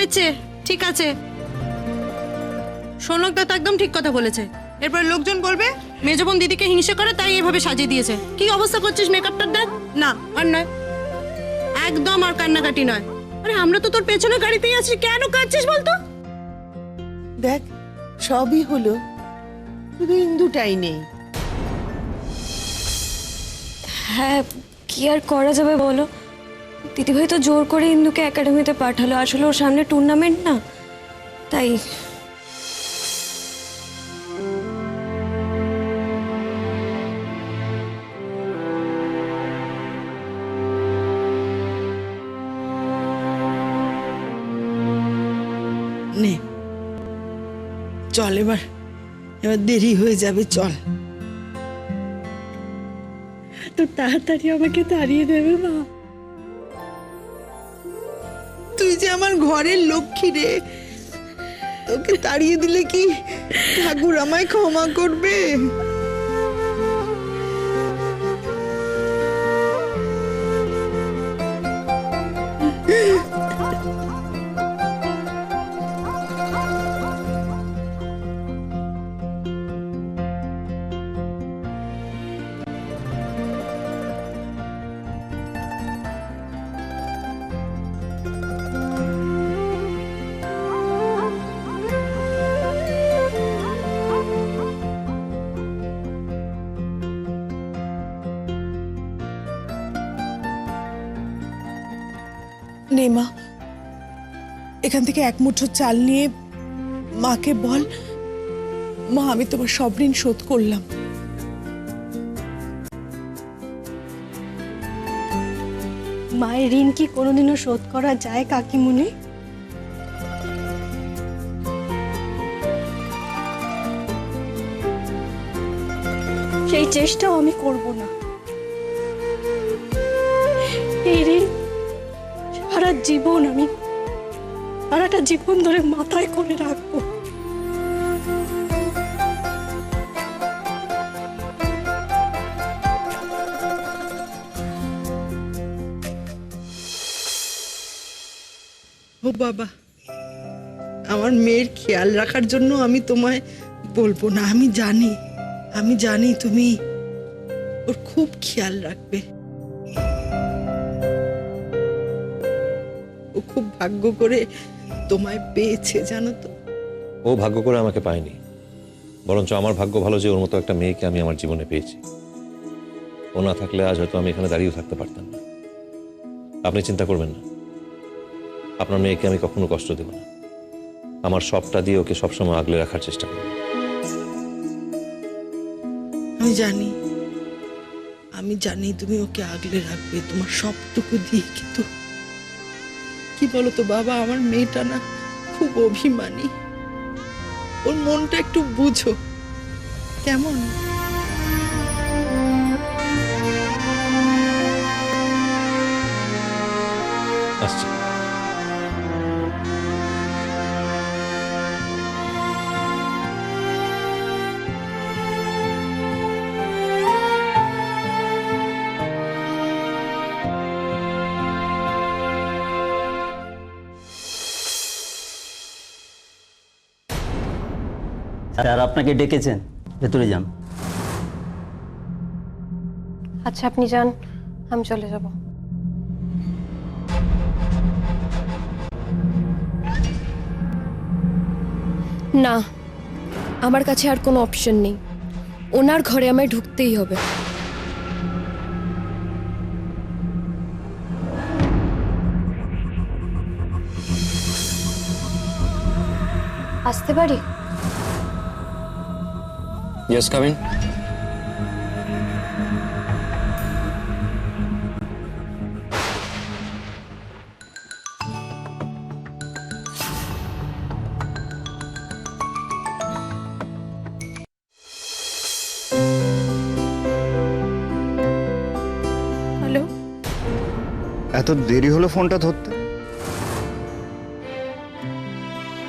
হয়েছে, ঠিক আছে। সোনকদা তো একদম ঠিক কথা বলেছে। এরপর লোকজন বলবে মেজো বোন দিদিকে হিংসে করে তাই এভাবে সাজিয়ে দিয়েছে। কি অবস্থা করছিস মেকআপটার, দেখ না। আর নয়, একদম আর কান্নাকাটি নয়। আরে আমরা তো তোর পেছনে গাড়িতেই আছি, কেন কাঁদছিস বলতো? দেখ সবই হলো, শুধু ইন্দুটাই নেই। হ্যাঁ, কি আর করা যাবে বলো? দিদিভাই তো জোর করে ইন্দুকে একাডেমিতে পাঠালো, আসলে ওর সামনে টুর্নামেন্ট না, তাই। নে চল, এবার দেরি হয়ে যাবে, চল। তো তাড়াতাড়ি আমাকে তাড়িয়ে দেবে মা? তুই যে আমার ঘরের লক্ষ্মী রে, তোকে তাড়িয়ে দিলে কি ঠাকুর আমায় ক্ষমা করবে? নে মা, এখান থেকে এক মুঠো চাল নিয়ে মাকে বল, মা আমি তোমার সব ঋণ শোধ করলাম। মায়ের ঋণ কি কোনোদিনও শোধ করা যায় কাকিমুনি? সেই চেষ্টাও আমি করব না। এই ঋণ সারা জীবন আমি, সারাটা জীবন ধরে মাথায় করে রাখবো। ও বাবা, আমার মেয়ের খেয়াল রাখার জন্য আমি তোমায় বলবো না, আমি জানি তুমি ওর খুব খেয়াল রাখবে। ও খুব ভাগ্য করে তোমায় পেয়েছে, জানো তো। ও ভাগ্য করে আমাকে পায়নি, বরঞ্চ আমার ভাগ্য ভালো যে ওর মতো একটা মেয়েকে আমি আমার জীবনে পেয়েছি। ও না থাকলে আজ হয়তো আমি এখানে দাঁড়িয়েও থাকতে পারতাম না। আপনি চিন্তা করবেন না, আপনার মেয়েকে আমি কখনো কষ্ট দেব না। আমার সবটা দিয়ে ওকে সবসময় আগলে রাখার চেষ্টা করব। আমি জানি তুমি ওকে আগলে রাখবে তোমার সবটুকু দিয়ে, কিন্তু কি বলো তো বাবা, আমার মেয়েটা না খুব অভিমানী। ওর মনটা একটু বুঝো, কেমন? আসছি। স্যার আপনাকে ডেকেছেন, ভেতরে যান। আচ্ছা আপনি যান, আমি চলে যাব। না, আমার কাছে আর কোনো অপশন নেই। ওনার ঘরে আমায় ঢুকতেই হবে। আসতে পারি? Yes, come in. হ্যালো, এত দেরি হলো ফোনটা ধরতে?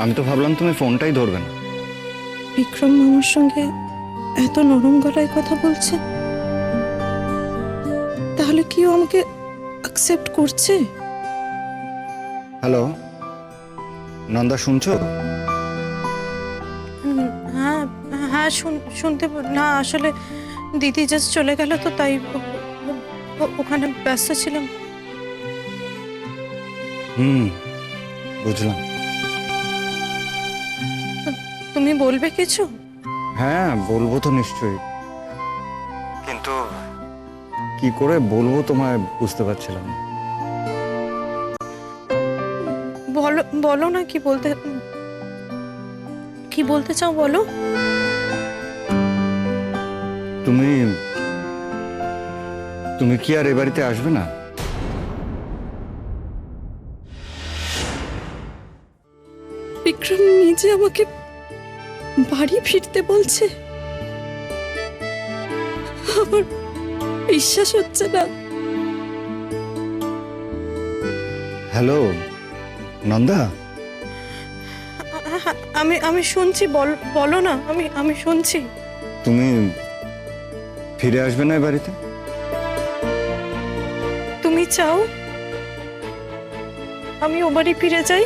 আমি তো ভাবলাম তুমি ফোনটাই ধরবে না। বিক্রম মামার সঙ্গে এত নরম গলায় কথা বলছে, তাহলে কি ও আমাকে অ্যাকসেপ্ট করছে? হ্যালো, নন্দা শুনছো? হ্যাঁ হ্যাঁ শুনতে না আসলে দিদি জাস্ট চলে গেল তো তাই ওখানে ব্যস্ত ছিলাম। বুঝলাম। তুমি বলবে কিছু? হ্যাঁ, বলবো তো নিশ্চয়ই, কিন্তু কি করে বলবো তোমায় বুঝতে পারছিলাম না। বলো বলো না কি বলতে চাও বলো। তুমি কি আর এ বাড়িতে আসবে না? বিক্রম নিজে আমাকে বাড়ি ফিরতে বলছে, আমার বিশ্বাস হচ্ছে না। হ্যালো নন্দা, আমি শুনছি, বলো না, আমি শুনছি। তুমি ফিরে আসবে না এ বাড়িতে? তুমি চাও আমি ও বাড়ি ফিরে যাই?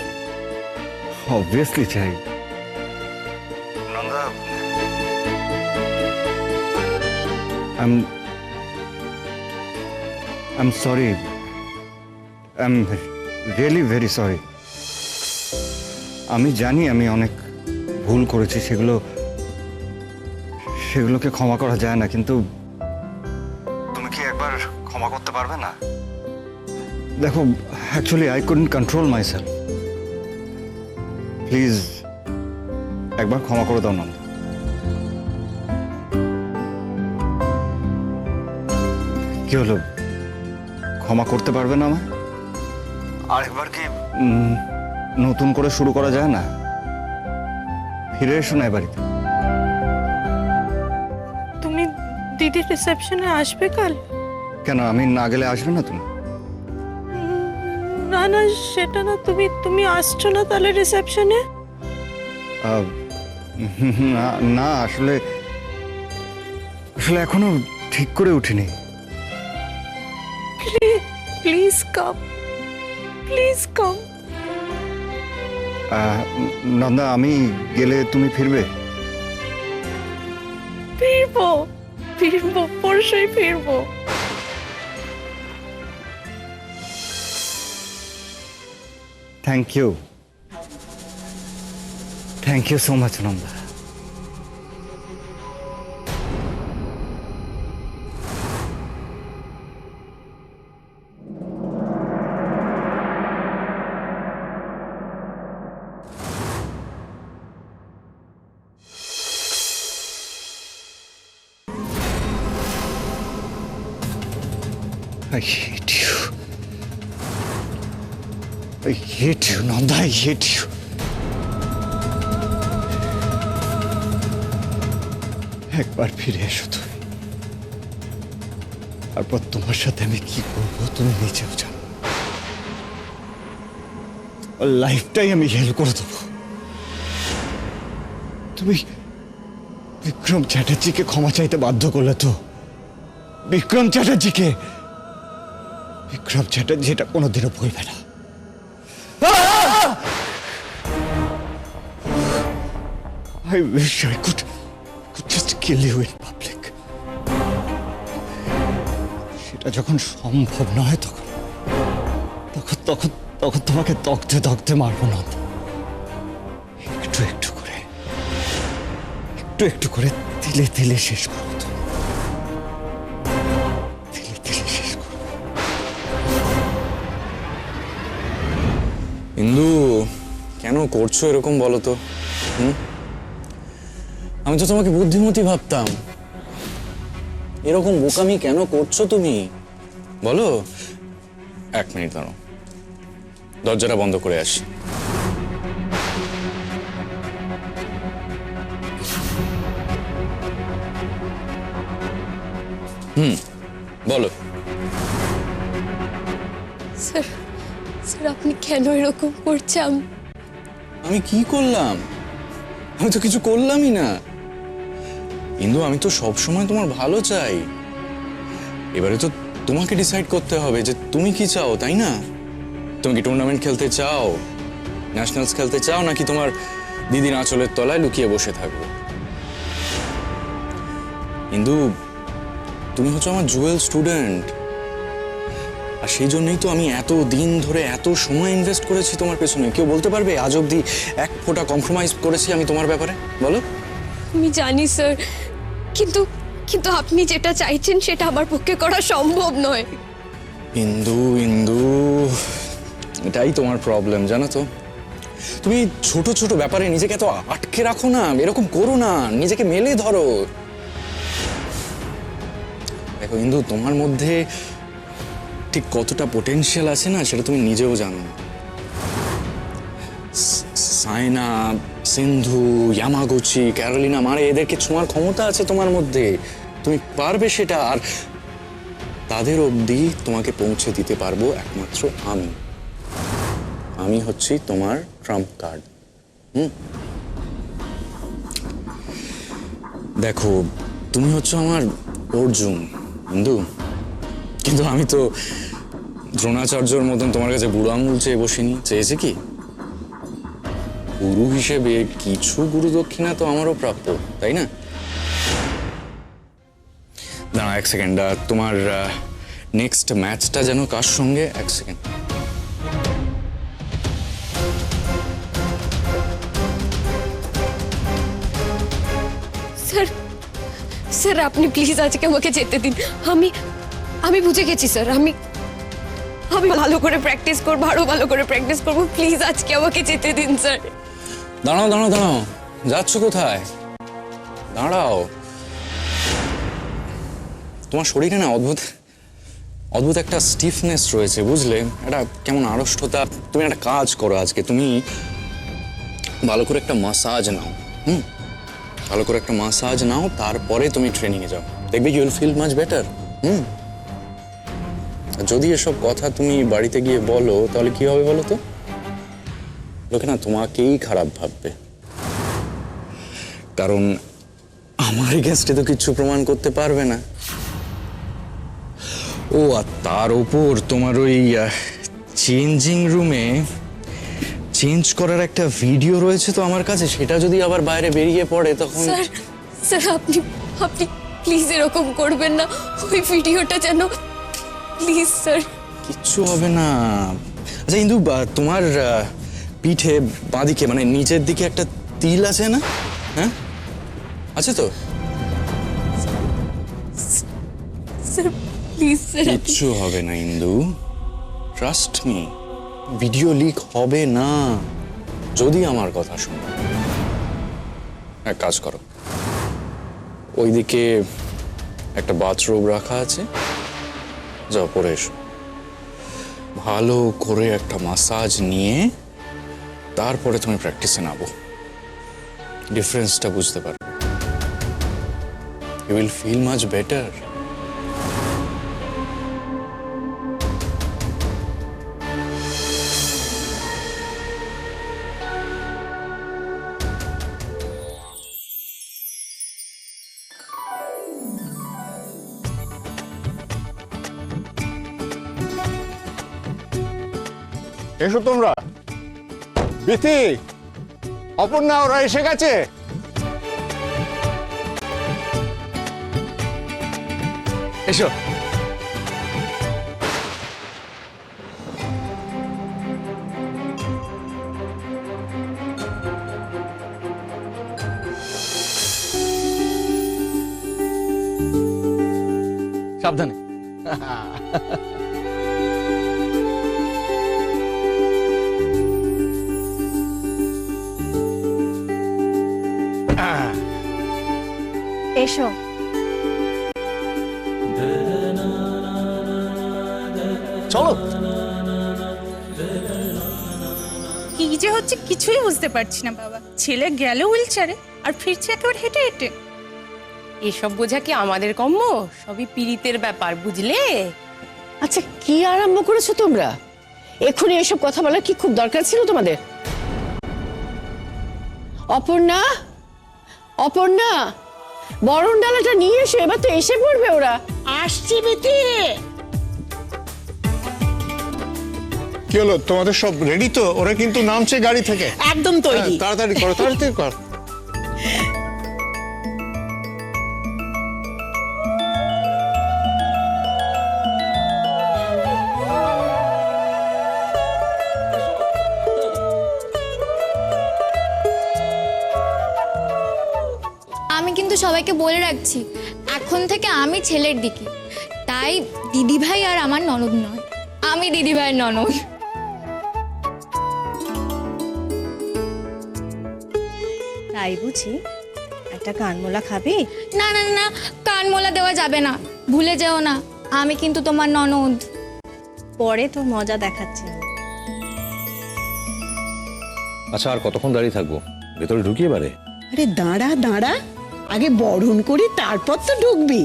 অবভিয়াসলি চাই। Nanda, I'm sorry. I'm really very sorry. আমি জানি আমি অনেক ভুল করেছি, সেগুলোকে ক্ষমা করা যায় না, কিন্তু তুমি কি একবার ক্ষমা করতে পারবে না? দেখো, actually I couldn't control my self. Please একবার ক্ষমা করে দাও না। কি হলো, ক্ষমা করতে পারবে না আমায়? আরেকবার কি নতুন করে শুরু করা যায় না? ফিরে এসো না এ বাড়িতে। তুমি দিদির রিসেপশনে আসবে কাল? কেন, আমি না গেলে আসবে না তুমি? না না সেটা না, তুমি আসছো না তাহলে রিসেপশনে? না, আসলে এখনো ঠিক করে উঠিনি। Please come, please come. Nanda, আমি গেলে তুমি ফিরবে? ফিরবো, পরশুই ফিরবো। Thank you so much Nanda. I hate you. I hate you, Nanda. I hate you. একবার ফিরে এসো তুমি, তারপর তোমার সাথে আমি কি করবো তুমি নিজেও জানো। লাইফটাই আমি হেল করে দেবো। তুমি বিক্রম চ্যাটার্জিকে ক্ষমা চাইতে বাধ্য করলে তো? বিক্রম চ্যাটার্জি এটা কোনোদিনও ভুলবে না। I wish I could just kill you in public. সেটা যখন সম্ভব নয় তখন তোমাকে দগ্ধে মারবো না। একটু করে তিলে শেষ করবো। তিলে শেষ করবো। ইন্দু, কেন করছো এরকম বলো তো? আমি তো তোমাকে বুদ্ধিমতী ভাবতাম, এরকম বোকামি কেন করছো তুমি বলো? 1 মিনিট দাঁড়াও, দরজাটা বন্ধ করে আসি। বলো। স্যার আপনি কেন এরকম করছেন? আমি কি করলাম? আমি তো কিছু করলামই না ইন্দু। আমি তো সবসময় তোমার ভালো চাই। এবারে তো তোমাকে ডিসাইড করতে হবে যে তুমি কি চাও, তাই না? তুমি কি টুর্নামেন্ট খেলতে চাও, ন্যাশনালস খেলতে চাও নাকি তোমার দিদির আঁচলের তলায় লুকিয়ে বসে থাকবো? কিন্তু তুমি হচ্ছে আমার জুয়েল স্টুডেন্ট, আর সেই জন্যই তো আমি এত দিন ধরে এত সময় ইনভেস্ট করেছি তোমার পেছনে। কেউ বলতে পারবে আজ অব্দি এক ফোঁটা কম্প্রোমাইজ করেছি আমি তোমার ব্যাপারে? বলো। আমি জানি স্যার, কিন্তু কিন্তু আপনি যেটা চাইছেন সেটা আমার পক্ষে করা সম্ভব নয়। ইন্দু ইন্দু, এটাই তোমার প্রবলেম, জানো তো। তুমি ছোট ছোট ব্যাপারে নিজেকে এত আটকে রাখো না, এরকম করো না, নিজেকে মেলে ধরো। দেখো ইন্দু, তোমার মধ্যে ঠিক কতটা পোটেনশিয়াল আছে না সেটা তুমি নিজেও জানো না। সাইনা, সিন্ধু, ইয়ামাগুচি, ক্যারোলিনা মারে এদেরকে ছোঁয়ার ক্ষমতা আছে তোমার মধ্যে, তুমি পারবে সেটা। আর তাদের অবধি তোমাকে পৌঁছে দিতে পারবো একমাত্র আমি। আমি হচ্ছি তোমার ট্রাম্প কার্ড। দেখো, তুমি হচ্ছে আমার অর্জুন ইন্দু, কিন্তু আমি তো দ্রোণাচার্যর মতন তোমার কাছে বুড়ো আঙুল চেয়ে বসিনি। চেয়েছি কি? গুরু হিসেবে কিছু গুরু দক্ষিণা তো আমারও প্রাপ্য, তাই না? দাঁড়া এক সেকেন্ড, তোমার নেক্সট ম্যাচটা যেন কার সঙ্গে? এক সেকেন্ড। স্যার স্যার আপনি প্লিজ আজকে আমাকে যেতে দিন। আমি আমি বুঝে গেছি স্যার, আমি ভালো করে প্র্যাকটিস করবো, আরো ভালো করে প্র্যাকটিস করবো। প্লিজ আজকে আমাকে যেতে দিন স্যার। দাঁড়াও দাঁড়াও দাঁড়াও, যাচ্ছ কোথায়? দাঁড়াও। তোমার শরীরে না অদ্ভুত অদ্ভুত একটা স্টিফনেস রয়েছে, বুঝলে? একটা কেমন আড়ষ্টতা। তুমি একটা কাজ করো, আজকে তুমি ভালো করে একটা মাসাজ নাও। ভালো করে একটা মাসাজ নাও, তারপরে তুমি ট্রেনিংয়ে যাও, দেখবে you will feel much better. যদি এসব কথা তুমি বাড়িতে গিয়ে বলো তাহলে কি হবে বলো তো? লোকে না তোমাকেই খারাপ ভাববে, কারণ আমার এগেইনস্টে তো কিচ্ছু প্রমাণ করতে পারবে না। ও আর তার উপর তোমার ওই চেঞ্জিং রুমে চেঞ্জ করার একটা ভিডিও রয়েছে তো আমার কাছে, সেটা যদি আবার বাইরে বেরিয়ে পড়ে তখন। স্যার স্যার আপনি আপনি প্লিজ এরকম করবেন না, ওই ভিডিওটা যেন, প্লিজ স্যার। কিচ্ছু হবে না। আচ্ছা ইন্দু, তোমার পিঠে বাঁদিকে মানে নিচের দিকে একটা তিল আছে না? হ্যাঁ আছে তো? Sir please sir. কিচ্ছু হবে না ইন্দু, ট্রাস্ট মি। ভিডিও লিক হবে না যদি আমার কথা শোনো। এক কাজ করো, ওইদিকে একটা বাথরুম রাখা আছে, যাও পরে এসো। ভালো করে একটা মাসাজ নিয়ে তারপরে তুমি প্র্যাকটিসে নামো, ডিফারেন্সটা বুঝতে পারো। You will feel much better. এসো তোমরা। বিথি, অপর্ণা, ওরা এসে গেছে। এসো। সাবধানে। এসো। চলো। কি যে হচ্ছে কিছুই বুঝতে পারছি না বাবা। ছেলে গেল হুইল চেয়ারে আর ফিরছে একেবারে হেঁটে হেঁটে। এসব বোঝা কি আমাদের কম্য? সবই পীড়িতের ব্যাপার, বুঝলে? আচ্ছা, কি আরম্ভ করেছো তোমরা? এক্ষুনি এসব কথা বলার কি খুব দরকার ছিল তোমাদের? অপর্ণা, অপর্ণা, বরণ ডালাটা নিয়ে এসো, এবার তো এসে পড়বে ওরা। আসছি বিতি। কি হলো, তোমাদের সব রেডি তো? ওরা কিন্তু নামছে গাড়ি থেকে। একদম তৈরি। হ্যাঁ, তাড়াতাড়ি করো, তাড়াতাড়ি কর। আমি কিন্তু সবাইকে বলে রাখছি, এখন থেকে আমি ছেলের দিকে। তাই দিদিভাই আর আমার ননদ নয়, আমি দিদিভাইয়ের ননদ। তাই বুঝি? একটা কানমোলা খাবি? না না না, কানমোলা দেওয়া যাবে না, ভুলে যেও না, আমি কিন্তু তোমার ননদ। পরে তো মজা দেখাচ্ছে। আচ্ছা, আর কতক্ষণ দাঁড়িয়ে থাকবো? ভেতরে ঢুকিয়ে পারে? আরে দাঁড়া দাঁড়া, আগে বরণ করি তারপর তো ঢুকবি।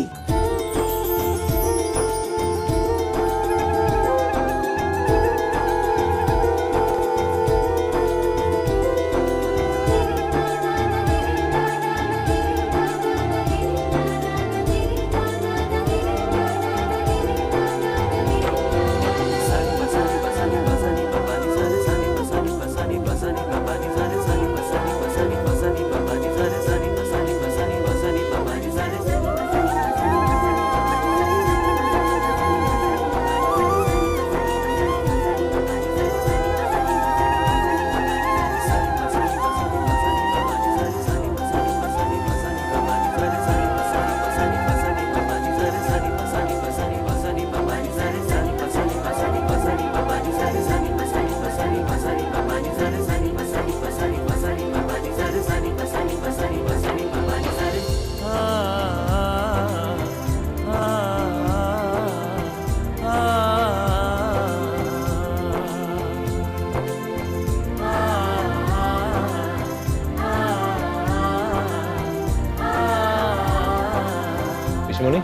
পিসিমণি,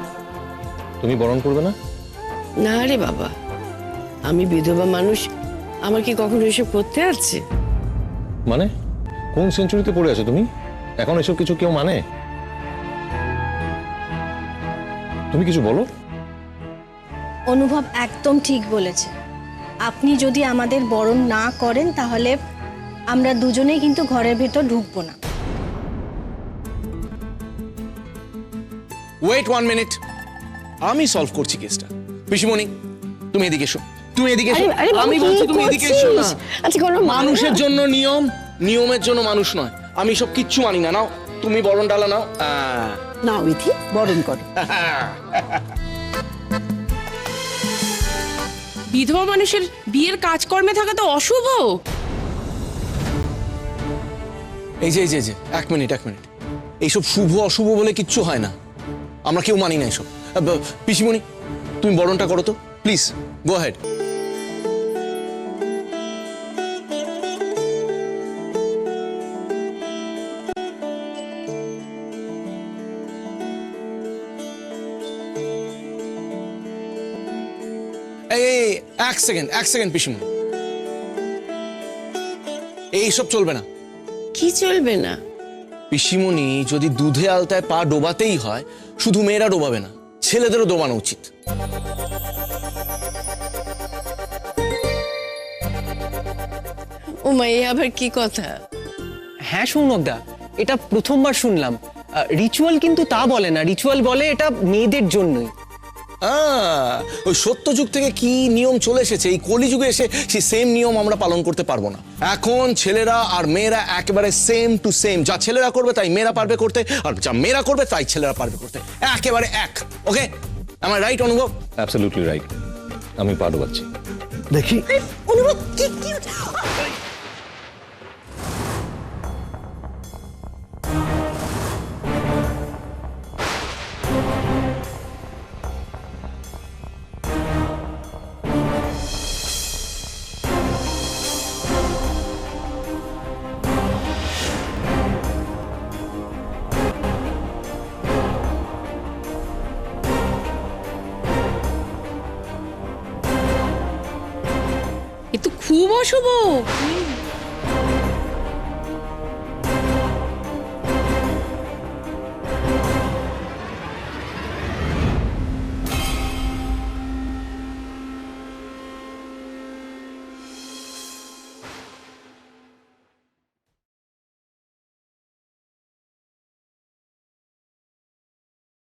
তুমি বরণ করবে না? না রে বাবা, আমি বিধবা মানুষ, আমার কি কখনো এসব করতে আছে? মানে কোন সেঞ্চুরিতে পড়ে আছো তুমি? এখন এসব কিছু কেউ মানে? তুমি কিছু বলো। অনুভব একদম ঠিক বলেছে। আপনি যদি আমাদের বরণ না করেন তাহলে আমরা দুজনেই কিন্তু ঘরের ভেতর ঢুকবো না। ওয়েট 1 মিনিট, আমি সলভ করছি কেসটা। পিসিমণি, তুমি এদিকে এসো, তুমি এদিকে এসো। আমি বলছি তুমি এদিকে এসো না। আচ্ছা, কোনো মানুষের জন্য নিয়ম, নিয়মের জন্য মানুষ নয়। আমি সব কিচ্ছু মানি না। নাও তুমি বরণ ডালা নাও। নাও বিথি, বরণ করো। বিধবা মানুষের বিয়ের কাজকর্মে থাকা তো অশুভ। এই যে 1 মিনিট, এইসব শুভ অশুভ বলে কিচ্ছু হয় না, আমরা কেউ মানি না এসব। পিসিমণি, তুমি বরণটা করো তো প্লিজ, গো হেড। এই 1 সেকেন্ড পিসিমণি, এইসব চলবে না। কি চলবে না? পিসিমণি, যদি দুধে আলতায় পা ডোবাতেই হয়, শুধু মেয়েরা ডোবাবে না, ছেলেদেরও ডোবানো উচিত। ও মা, এ আবার কি কথা? হ্যাঁ সৌনকদা, এটা প্রথমবার শুনলাম। রিচুয়াল কিন্তু তা বলে না, রিচুয়াল বলে এটা মেয়েদের জন্যই। ওই সত্যযুগ থেকে কি নিয়ম চলে এসেছে, এই কলিযুগে এসে সেই সেম নিয়ম আমরা পালন করতে পারবো না। এখন ছেলেরা আর মেয়েরা একেবারে সেম টু সেম। যা ছেলেরা করবে তাই মেয়েরা পারবে করতে, আর যা মেয়েরা করবে তাই ছেলেরা পারবে করতে, একেবারে এক। ওকে, আমার রাইট অনুভব? Absolutely right. আমি পা ডোবাচ্ছি। দেখি অনুভব কি কি এ তো খুব অশুভ।